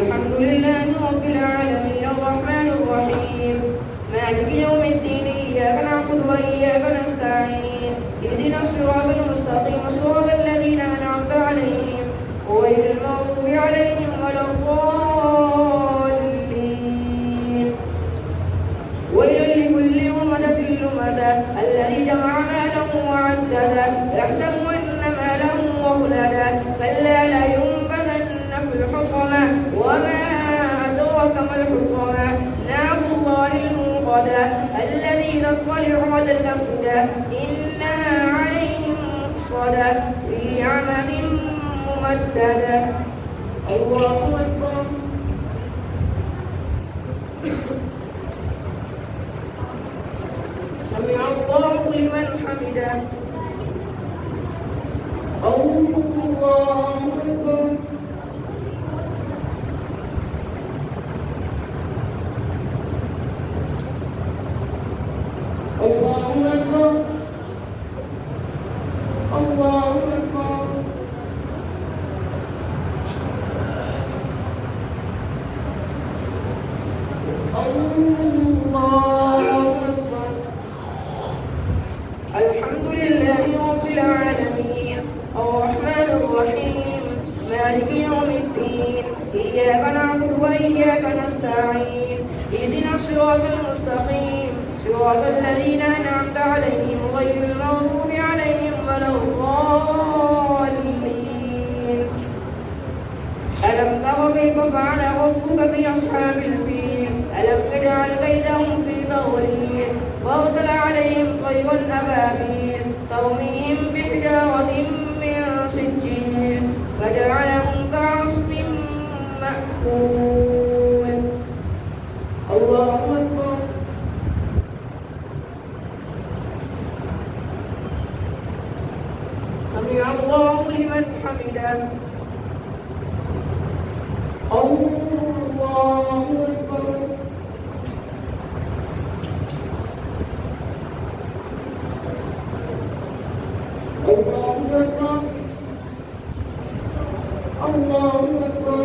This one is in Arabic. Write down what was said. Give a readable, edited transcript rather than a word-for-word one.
الحمد لله رب العالمين الرحمن الرحيم مالك يوم الدين إياك نعبد وإياك نستعين اهدنا الصراط المستقيم صراط الذين أنعمت عليهم غير المغضوب عليهم ولا الضالين. ويل لكل همزة لمزة الذي جمع ماله وعدده يحسب أن ماله أخلده كلا لينبذن في الحطمة وما أدراك ما الحطمة نار الله الموقدة الذي تطلع على الأفئدة إنها عليهم مؤصدة في عمد ممددة. الله أكبر. سمع الله لمن حمده. الله أكبر. الله أكبر. الله أكبر. الله أكبر. الحمد لله رب العالمين الرحمن الرحيم مالك يوم الدين إياك نعبد وإياك نستعين اهدنا الصراط المستقيم صراط الذين أنعمت عليهم غير المغضوب عليهم ولا الضالين. ألم تر كيف فعل ربك بأصحاب الفيل ألم يجعل كيدهم في تضليل وأرسل عليهم طيرا أبابيل ترميهم بحجارة من سجيل فجعلهم كعصف مأكول. الله أكبر. سمع الله لمن حمده. الله أكبر. الله أكبر. الله أكبر.